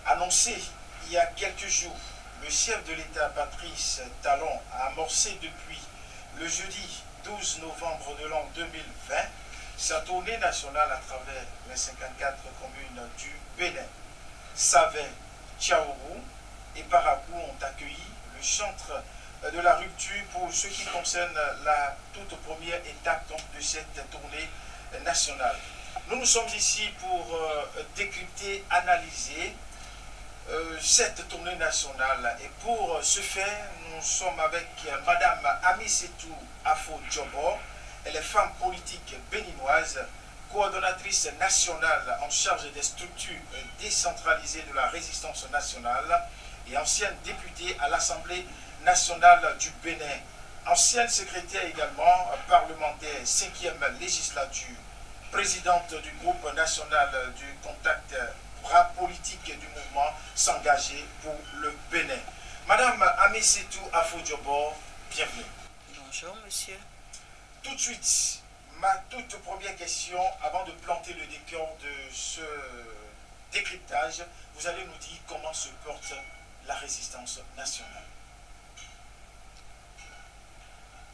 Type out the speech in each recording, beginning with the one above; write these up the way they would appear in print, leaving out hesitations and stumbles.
Annoncé il y a quelques jours, le chef de l'État Patrice Talon a amorcé depuis le jeudi 12 novembre de l'an 2020 sa tournée nationale à travers les 54 communes du Bénin. Savé, Tchaourou et Parakou ont accueilli le chantre de la rupture pour ce qui concerne la toute première étape donc, de cette tournée nationale. Nous sommes ici pour décrypter, analyser cette tournée nationale. Et pour ce faire, nous sommes avec Madame Amisetou Afo Djobo. Elle est femme politique béninoise, coordonnatrice nationale en charge des structures décentralisées de la résistance nationale et ancienne députée à l'Assemblée nationale du Bénin. Ancienne secrétaire également parlementaire 5e législature, présidente du groupe national du contact bras politique du mouvement s'engager pour le Bénin. Madame Amisetou Afo Djobo, bienvenue. Bonjour monsieur. Tout de suite, ma toute première question, avant de planter le décor de ce décryptage, vous allez nous dire comment se porte la résistance nationale.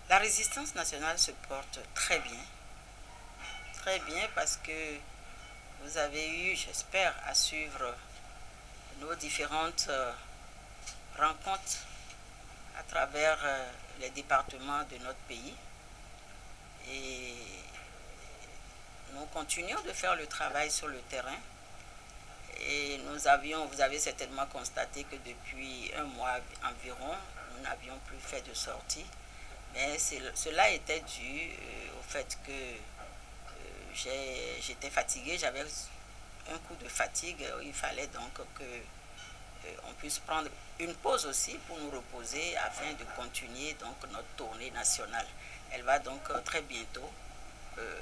La résistance nationale se porte très bien. Très bien parce que vous avez eu, j'espère, à suivre nos différentes rencontres à travers les départements de notre pays. Et nous continuons de faire le travail sur le terrain. Et vous avez certainement constaté que depuis un mois environ, nous n'avions plus fait de sortie. Mais cela était dû au fait que j'étais fatiguée, j'avais un coup de fatigue. Il fallait donc qu'on puisse prendre une pause aussi pour nous reposer afin de continuer donc notre tournée nationale. Elle va donc très bientôt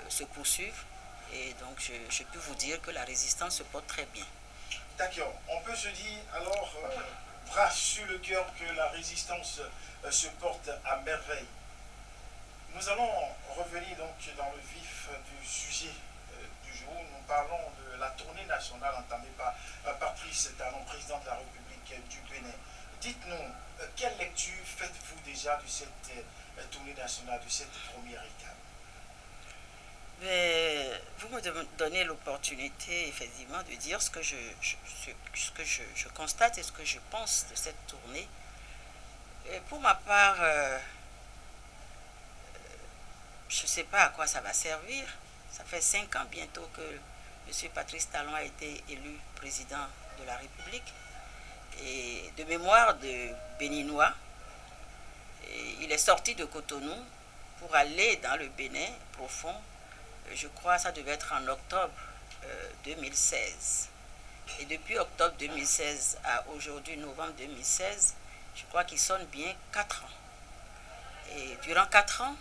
se poursuivre et donc je peux vous dire que la résistance se porte très bien. D'accord. On peut se dire alors, bras sur le cœur, que la résistance se porte à merveille. Nous allons revenir donc dans le vif du sujet du jour. Nous parlons de la tournée nationale entamée par Patrice Talon, président de la République du Bénin. Dites-nous, quelle lecture faites-vous déjà de cette tournée nationale, de cette première étape? Mais vous me donnez l'opportunité effectivement de dire ce que je constate et ce que je pense de cette tournée. Et pour ma part, je ne sais pas à quoi ça va servir. Ça fait 5 ans bientôt que M. Patrice Talon a été élu président de la République. Et de mémoire de Béninois, il est sorti de Cotonou pour aller dans le Bénin profond. Je crois que ça devait être en octobre 2016. Et depuis octobre 2016 à aujourd'hui, novembre 2016, je crois qu'il sonne bien 4 ans. Et durant 4 ans,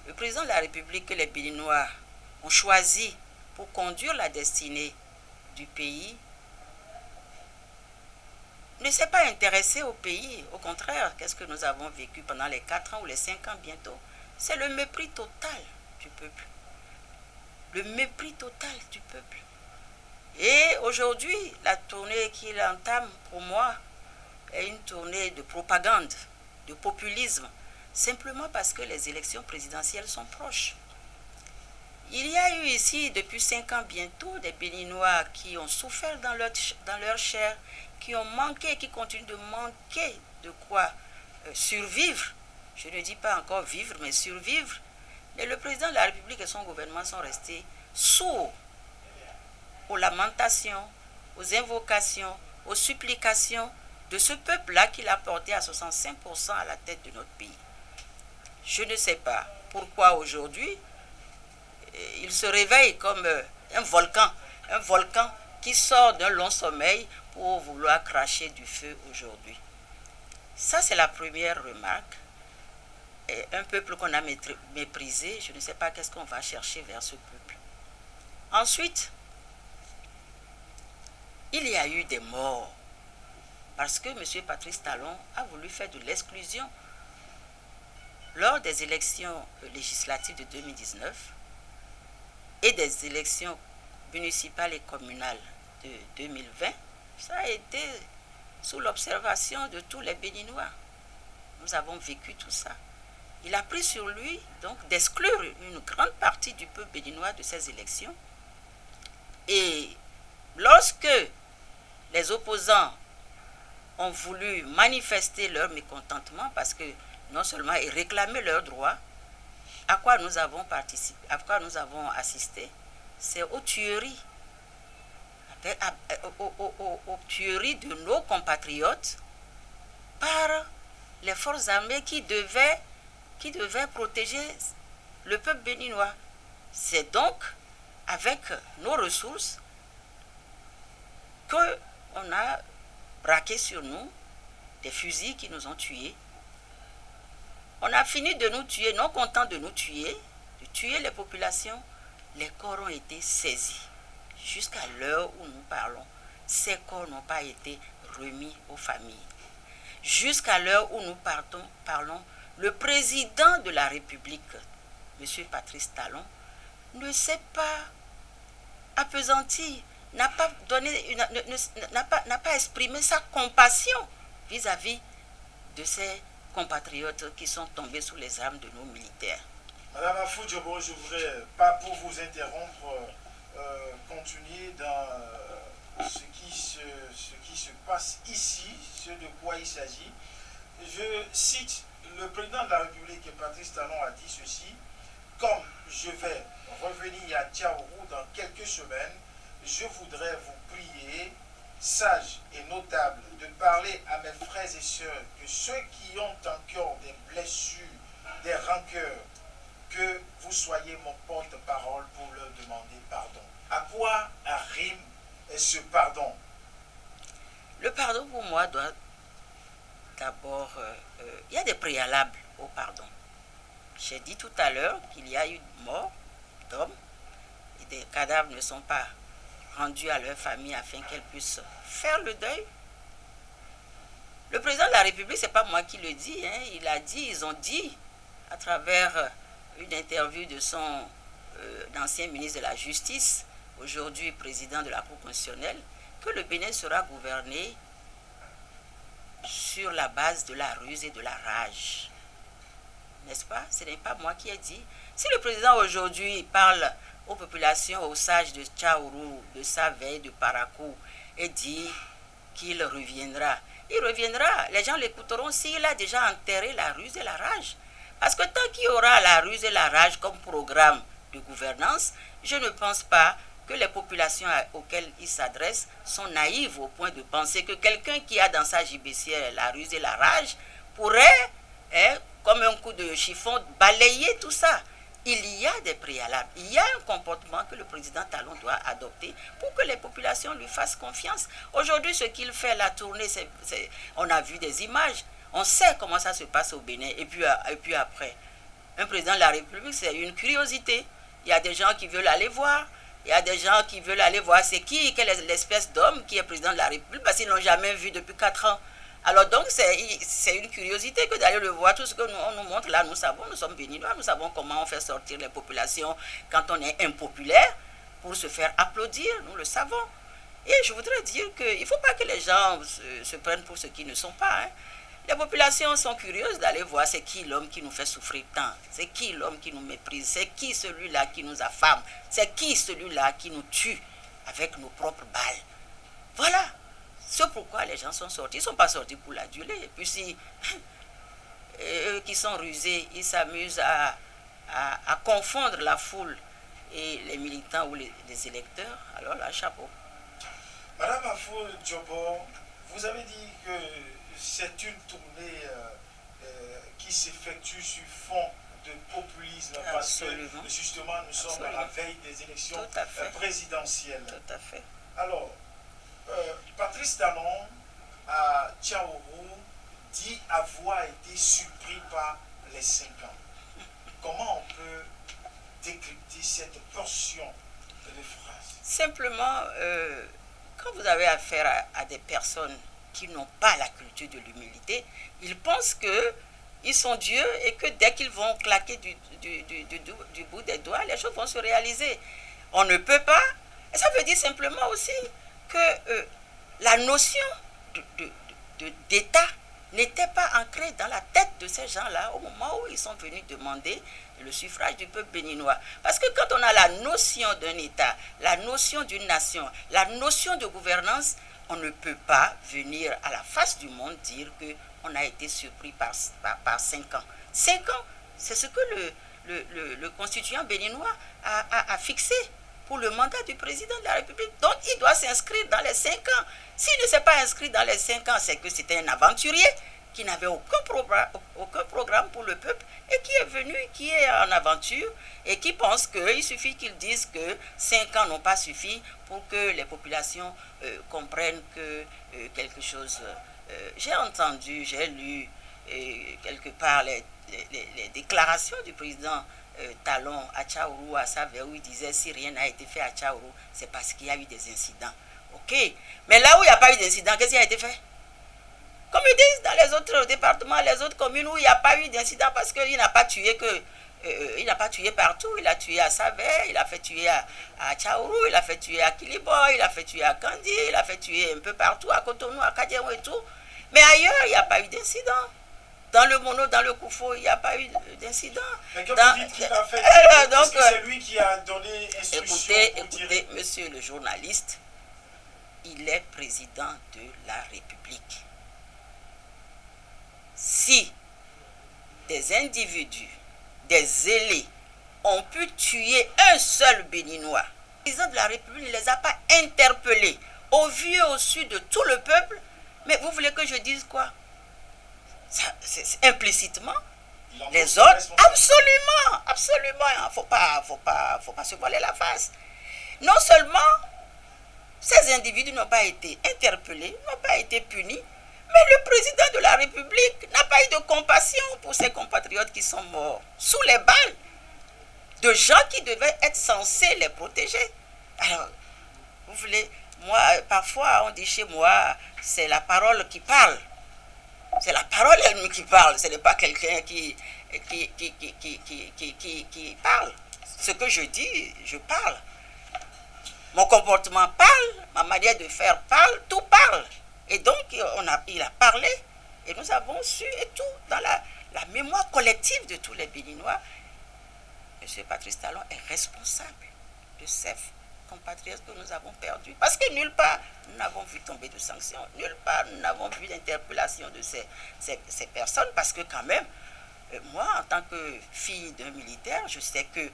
le président de la République que les Béninois ont choisi pour conduire la destinée du pays ne s'est pas intéressé au pays. Au contraire, qu'est-ce que nous avons vécu pendant les 4 ans ou les 5 ans bientôt? C'est le mépris total du peuple. Le mépris total du peuple. Et aujourd'hui, la tournée qu'il entame, pour moi, est une tournée de propagande, de populisme, simplement parce que les élections présidentielles sont proches. Il y a eu ici, depuis 5 ans bientôt, des Béninois qui ont souffert dans leur chair, qui ont manqué, qui continuent de manquer de quoi survivre. Je ne dis pas encore vivre, mais survivre. Mais le président de la République et son gouvernement sont restés sourds aux lamentations, aux invocations, aux supplications de ce peuple-là qu'il a porté à 65% à la tête de notre pays. Je ne sais pas pourquoi aujourd'hui, il se réveille comme un volcan qui sort d'un long sommeil pour vouloir cracher du feu aujourd'hui. Ça, c'est la première remarque. Et un peuple qu'on a méprisé, je ne sais pas qu'est-ce qu'on va chercher vers ce peuple. Ensuite, il y a eu des morts parce que M. Patrice Talon a voulu faire de l'exclusion. Lors des élections législatives de 2019, et des élections municipales et communales de 2020, ça a été sous l'observation de tous les Béninois. Nous avons vécu tout ça. Il a pris sur lui donc d'exclure une grande partie du peuple béninois de ces élections. Et lorsque les opposants ont voulu manifester leur mécontentement, parce que non seulement ils réclamaient leurs droits, à quoi nous avons participé, à quoi nous avons assisté, c'est aux tueries, aux tueries de nos compatriotes par les forces armées qui devaient protéger le peuple béninois. C'est donc avec nos ressources qu'on a braqué sur nous des fusils qui nous ont tués. On a fini de nous tuer, non content de nous tuer, de tuer les populations. Les corps ont été saisis. Jusqu'à l'heure où nous parlons, ces corps n'ont pas été remis aux familles. Jusqu'à l'heure où nous parlons, le président de la République, M. Patrice Talon, ne s'est pas appesanti, n'a pas exprimé sa compassion vis-à-vis de ces compatriotes qui sont tombés sous les armes de nos militaires. Madame Afou Diobo, je voudrais, pas pour vous interrompre, continuer dans ce qui se passe ici, ce de quoi il s'agit. Je cite le président de la République, Patrice Talon, a dit ceci: comme je vais revenir à Tchaourou dans quelques semaines, je voudrais vous prier, sages et notables, de parler à mes frères et sœurs que ceux qui ont encore des blessures, des rancœurs, que vous soyez mon porte-parole pour leur demander pardon. À quoi rime ce pardon? Le pardon pour moi doit d'abord... il y a des préalables au pardon. J'ai dit tout à l'heure qu'il y a eu mort d'hommes et des cadavres ne sont pas rendus à leur famille afin qu'elles puissent faire le deuil. Le président de la République, ce n'est pas moi qui le dis, hein, ils ont dit à travers une interview de son ancien ministre de la Justice, aujourd'hui président de la Cour constitutionnelle, que le Bénin sera gouverné sur la base de la ruse et de la rage. N'est-ce pas? Ce n'est pas moi qui ai dit. Si le président aujourd'hui parle aux populations, aux sages de Tchaourou, de Saveille, de Parakou, et dit qu'il reviendra, il reviendra. Les gens l'écouteront s'il a déjà enterré la ruse et la rage. Parce que tant qu'il y aura la ruse et la rage comme programme de gouvernance, je ne pense pas que les populations auxquelles il s'adresse sont naïves au point de penser que quelqu'un qui a dans sa gibecière la ruse et la rage pourrait, comme un coup de chiffon, balayer tout ça. Il y a des préalables, il y a un comportement que le président Talon doit adopter pour que les populations lui fassent confiance. Aujourd'hui, ce qu'il fait, la tournée, on a vu des images, on sait comment ça se passe au Bénin, et puis après. Un président de la République, c'est une curiosité. Il y a des gens qui veulent aller voir, c'est qui, quelle est l'espèce d'homme qui est président de la République, parce qu'ils ne l'ont jamais vu depuis 4 ans. Alors donc, c'est une curiosité que d'aller le voir. Tout ce que on nous montre là, nous savons, nous sommes béninois, nous savons comment on fait sortir les populations quand on est impopulaire pour se faire applaudir, nous le savons. Et je voudrais dire qu'il ne faut pas que les gens se prennent pour ce qu'ils ne sont pas. Hein. Les populations sont curieuses d'aller voir c'est qui l'homme qui nous fait souffrir tant, c'est qui l'homme qui nous méprise, c'est qui celui-là qui nous affame, c'est qui celui-là qui nous tue avec nos propres balles. Voilà. C'est pourquoi les gens sont sortis. Ils ne sont pas sortis pour l'aduler. Et puis si eux qui sont rusés, ils s'amusent à confondre la foule et les militants ou les électeurs, alors là, chapeau. Madame Afou Diobo, vous avez dit que c'est une tournée qui s'effectue sur fond de populisme. Absolument. Parce que justement nous sommes à la veille des élections présidentielles. Tout à fait. Alors, Patrice Talon à Tchaourou dit avoir été surpris par les 5 ans. Comment on peut décrypter cette portion de phrase? Simplement, quand vous avez affaire à des personnes qui n'ont pas la culture de l'humilité, ils pensent qu'ils sont Dieu et que dès qu'ils vont claquer du bout des doigts, les choses vont se réaliser. On ne peut pas. Et ça veut dire simplement aussi que la notion d'État n'était pas ancrée dans la tête de ces gens-là au moment où ils sont venus demander le suffrage du peuple béninois. Parce que quand on a la notion d'un État, la notion d'une nation, la notion de gouvernance, on ne peut pas venir à la face du monde dire qu'on a été surpris par 5 ans. 5 ans, c'est ce que le constituant béninois a fixé pour le mandat du président de la République. Donc, il doit s'inscrire dans les 5 ans. S'il ne s'est pas inscrit dans les 5 ans, c'est que c'était un aventurier qui n'avait aucun programme pour le peuple et qui est venu, qui est en aventure et qui pense qu'il suffit qu'il dise que 5 ans n'ont pas suffi pour que les populations comprennent que quelque chose... j'ai entendu, j'ai lu quelque part les déclarations du président Talon à Tchaourou, à Savère, où il disait si rien n'a été fait à Tchaourou, c'est parce qu'il y a eu des incidents. Ok, mais là où il n'y a pas eu d'incident, qu'est-ce qui a été fait? Comme ils disent dans les autres départements, les autres communes où il n'y a pas eu d'incident parce qu'il n'a pas tué il n'a pas tué partout, il a tué à Savère, il a fait tuer à Tchaourou, il a fait tuer à Kilibo, il a fait tuer à Kandi, il a fait tuer un peu partout, à Cotonou, à Kadiaou et tout. Mais ailleurs, il n'y a pas eu d'incident. Dans le Mono, dans le Koufo, il n'y a pas eu d'incident. Mais comme vous dites qu'il a fait, est-ce que c'est lui qui a donné instruction? Écoutez, monsieur le journaliste, il est président de la République. Si des individus, des zélés, ont pu tuer un seul Béninois, le président de la République ne les a pas interpellés au vu et au su de tout le peuple. Mais vous voulez que je dise quoi? C'est implicitement les autres, absolument, il ne faut pas se voiler la face. Non seulement ces individus n'ont pas été interpellés, n'ont pas été punis, mais le président de la République n'a pas eu de compassion pour ses compatriotes qui sont morts sous les balles de gens qui devaient être censés les protéger. Alors, vous voulez, moi, parfois on dit chez moi, c'est la parole qui parle. C'est la parole elle-même qui parle, ce n'est pas quelqu'un qui parle. Ce que je dis, je parle. Mon comportement parle, ma manière de faire parle, tout parle. Et donc, il a parlé, et nous avons su, et tout, dans la mémoire collective de tous les Béninois, M. Patrice Talon est responsable de ces compatriotes que nous avons perdus. Parce que nulle part, nous n'avons vu tomber de sanctions, nulle part, nous n'avons vu d'interpellation de ces personnes, parce que quand même, moi, en tant que fille d'un militaire, je sais que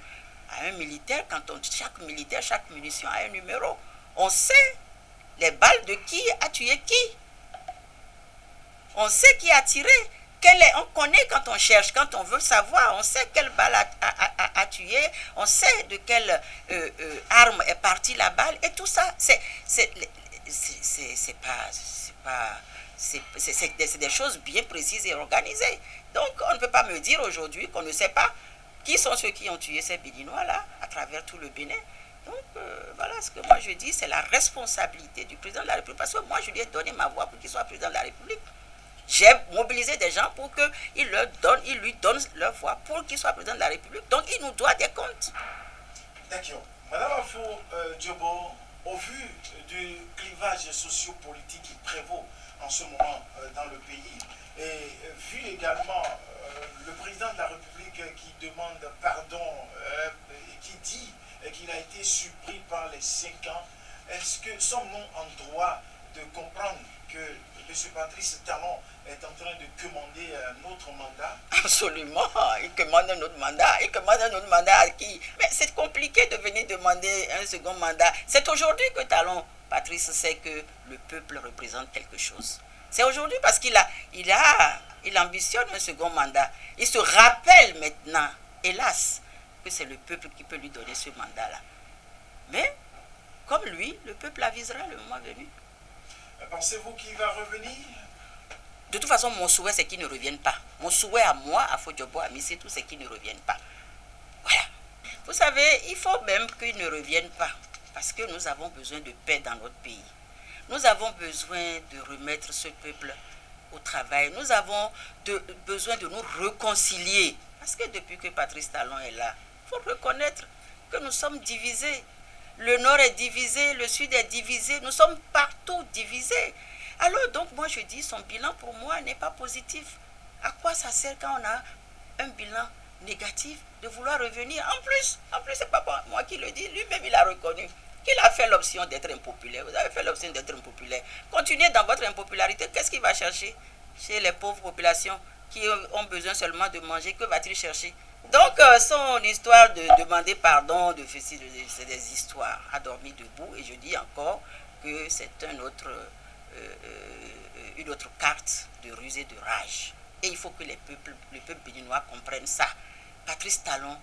à un militaire, chaque militaire, chaque munition a un numéro. On sait les balles de qui a tué qui. On sait qui a tiré. On connaît quand on cherche, quand on veut savoir, on sait quelle balle a tué, on sait de quelle arme est partie la balle, et tout ça, c'est des choses bien précises et organisées. Donc, on ne peut pas me dire aujourd'hui qu'on ne sait pas qui sont ceux qui ont tué ces Béninois-là à travers tout le Bénin. Donc, voilà ce que moi je dis, c'est la responsabilité du président de la République, parce que moi je lui ai donné ma voix pour qu'il soit président de la République. J'ai mobilisé des gens pour qu'ils lui donnent leur voix pour qu'il soit président de la République. Donc, il nous doit des comptes. D'accord. Madame Afo Diobo, au vu du clivage sociopolitique qui prévaut en ce moment dans le pays, et vu également le président de la République qui demande pardon, qui dit qu'il a été surpris par les 5 ans, est-ce que sommes-nous en droit de comprendre que M. Patrice Talon est en train de commander un autre mandat? Absolument, il commande un autre mandat. Il commande un autre mandat à qui? Mais c'est compliqué de venir demander un second mandat. C'est aujourd'hui que Talon, Patrice, sait que le peuple représente quelque chose. C'est aujourd'hui parce qu'il ambitionne un second mandat. Il se rappelle maintenant, hélas, que c'est le peuple qui peut lui donner ce mandat-là. Mais, comme lui, le peuple avisera le moment venu. Pensez-vous qu'il va revenir? De toute façon, mon souhait, c'est qu'il ne revienne pas. Mon souhait à moi, à Fodjobo, à Missé, tout, c'est qu'il ne revienne pas. Voilà. Vous savez, il faut même qu'il ne revienne pas. Parce que nous avons besoin de paix dans notre pays. Nous avons besoin de remettre ce peuple au travail. Nous avons besoin de nous réconcilier. Parce que depuis que Patrice Talon est là, il faut reconnaître que nous sommes divisés. Le nord est divisé, le sud est divisé, nous sommes partout divisés. Alors donc moi je dis, son bilan pour moi n'est pas positif. À quoi ça sert quand on a un bilan négatif de vouloir revenir? En plus c'est pas moi qui le dis, lui-même il a reconnu qu'il a fait l'option d'être impopulaire. Vous avez fait l'option d'être impopulaire. Continuez dans votre impopularité, qu'est-ce qu'il va chercher chez les pauvres populations qui ont besoin seulement de manger? Que va-t-il chercher? Donc son histoire de demander pardon, c'est des histoires à dormir debout, et je dis encore que c'est une autre carte de ruse et de rage. Et il faut que le peuple béninois comprenne ça. Patrice Talon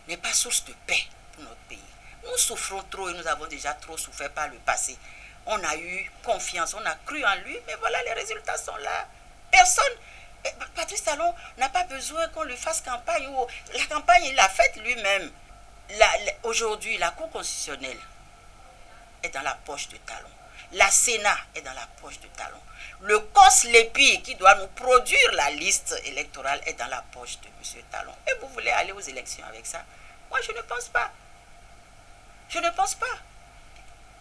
n'est pas source de paix pour notre pays. Nous souffrons trop et nous avons déjà trop souffert par le passé. On a eu confiance, on a cru en lui, mais voilà, les résultats sont là. Personne, Patrice Talon n'a pas besoin qu'on lui fasse campagne. La campagne, il l'a faite lui-même. Aujourd'hui, la Cour constitutionnelle est dans la poche de Talon. La Sénat est dans la poche de Talon. Le COS-LEPI qui doit nous produire la liste électorale est dans la poche de M. Talon. Et vous voulez aller aux élections avec ça? Moi, je ne pense pas. Je ne pense pas.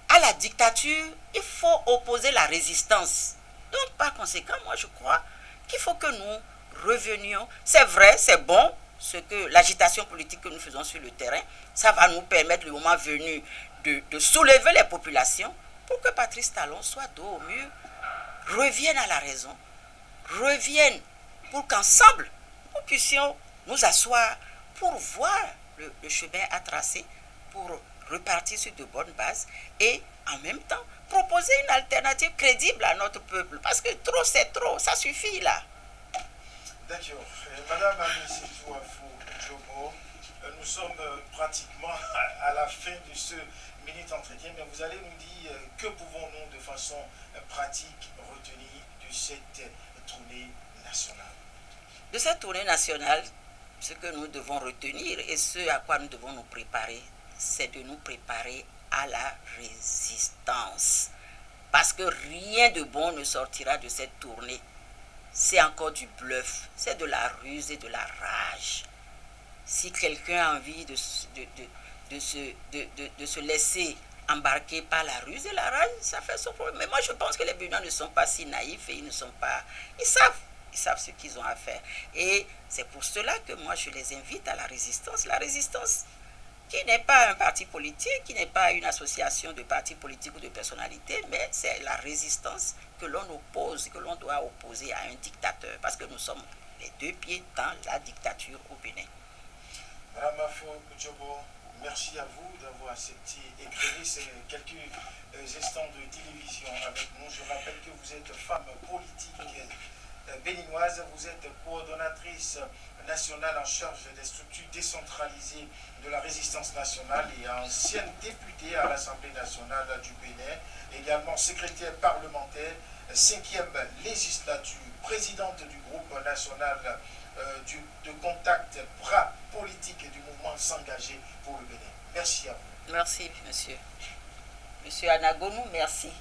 À la dictature, il faut opposer la résistance. Donc, par conséquent, moi, je crois qu'il faut que nous revenions. C'est vrai, c'est bon, ce que l'agitation politique que nous faisons sur le terrain, ça va nous permettre, le moment venu, de soulever les populations pour que Patrice Talon soit dos au mur, revienne à la raison, revienne pour qu'ensemble, nous puissions nous asseoir pour voir le chemin à tracer, pour repartir sur de bonnes bases et en même temps proposer une alternative crédible à notre peuple. Parce que trop, c'est trop, ça suffit là. D'accord. Madame Amisetou Afo-Djobo, nous sommes pratiquement à la fin de ce minute-entretien, mais vous allez nous dire que pouvons-nous de façon pratique retenir de cette tournée nationale? De cette tournée nationale, ce que nous devons retenir et ce à quoi nous devons nous préparer, c'est de nous préparer à la résistance. Parce que rien de bon ne sortira de cette tournée. C'est encore du bluff, c'est de la ruse et de la rage. Si quelqu'un a envie de se laisser embarquer par la ruse et la rage, ça fait son problème. Mais moi, je pense que les Béninois ne sont pas si naïfs et ils savent ce qu'ils ont à faire. Et c'est pour cela que moi, je les invite à la résistance. La résistance qui n'est pas un parti politique, qui n'est pas une association de partis politiques ou de personnalités, mais c'est la résistance que l'on oppose, que l'on doit opposer à un dictateur, parce que nous sommes les deux pieds dans la dictature au Bénin. Madame Afo-Djobo, merci à vous d'avoir accepté et créé ces quelques instants de télévision avec nous. Je rappelle que vous êtes femme politique béninoise, vous êtes coordonnatrice nationale en charge des structures décentralisées de la résistance nationale et ancienne députée à l'Assemblée nationale du Bénin, également secrétaire parlementaire, 5e législature, présidente du groupe national de contact bras politique et du mouvement s'engager pour le Bénin. Merci à vous. Merci, monsieur. Monsieur Anagonou, merci.